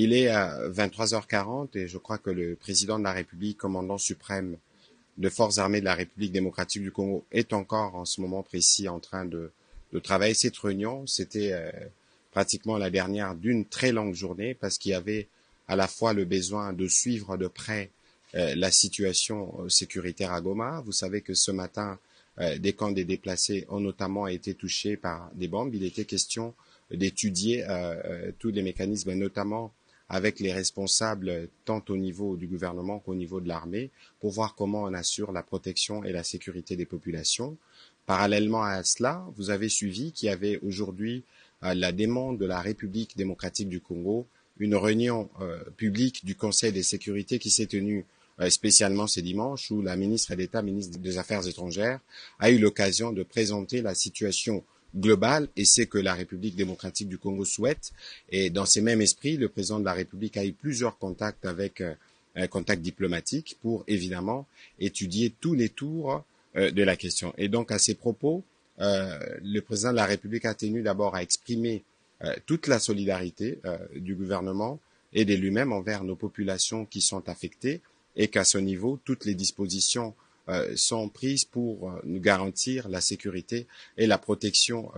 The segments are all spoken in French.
Il est à 23h40 et je crois que le président de la République, commandant suprême des forces armées de la République démocratique du Congo, est encore en ce moment précis en train de travailler. Cette réunion, c'était pratiquement la dernière d'une très longue journée parce qu'il y avait à la fois le besoin de suivre de près la situation sécuritaire à Goma. Vous savez que ce matin, des camps des déplacés ont notamment été touchés par des bombes. Il était question d'étudier tous les mécanismes, notamment avec les responsables tant au niveau du gouvernement qu'au niveau de l'armée, pour voir comment on assure la protection et la sécurité des populations. Parallèlement à cela, vous avez suivi qu'il y avait aujourd'hui la demande de la République démocratique du Congo, une réunion publique du Conseil de sécurité qui s'est tenue spécialement ce dimanche, où la ministre d'État, ministre des Affaires étrangères, a eu l'occasion de présenter la situation globale et c'est que la République démocratique du Congo souhaite. Et dans ces mêmes esprits, le président de la République a eu plusieurs contacts avec un contact diplomatique pour évidemment étudier tous les tours de la question. Et donc à ces propos, le président de la République a tenu d'abord à exprimer toute la solidarité du gouvernement et de lui-même envers nos populations qui sont affectées et qu'à ce niveau, toutes les dispositions sont prises pour nous garantir la sécurité et la protection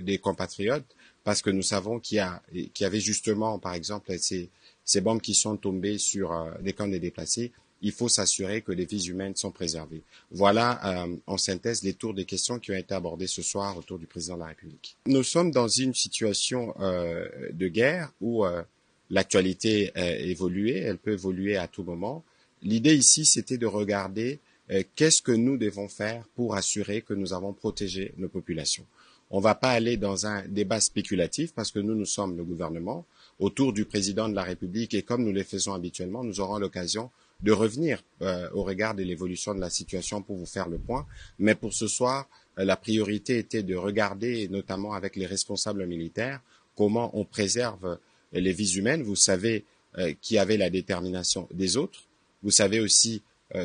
des compatriotes, parce que nous savons qu'il y avait justement, par exemple, ces bombes qui sont tombées sur des camps de déplacés. Il faut s'assurer que les vies humaines sont préservées. Voilà, en synthèse, les tours des questions qui ont été abordées ce soir autour du président de la République. Nous sommes dans une situation de guerre où l'actualité a évolué, elle peut évoluer à tout moment. L'idée ici, c'était de regarder qu'est-ce que nous devons faire pour assurer que nous avons protégé nos populations. On ne va pas aller dans un débat spéculatif parce que nous sommes le gouvernement autour du président de la République et comme nous le faisons habituellement, nous aurons l'occasion de revenir au regard de l'évolution de la situation pour vous faire le point. Mais pour ce soir, la priorité était de regarder, et notamment avec les responsables militaires, comment on préserve les vies humaines. Vous savez qu'il y avait la détermination des autres. Vous savez aussi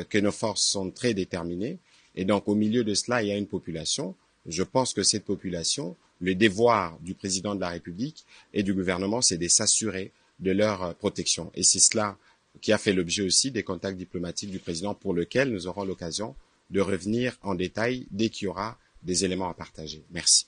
que nos forces sont très déterminées. Et donc, au milieu de cela, il y a une population. Je pense que cette population, le devoir du président de la République et du gouvernement, c'est de s'assurer de leur protection. Et c'est cela qui a fait l'objet aussi des contacts diplomatiques du président pour lequel nous aurons l'occasion de revenir en détail dès qu'il y aura des éléments à partager. Merci.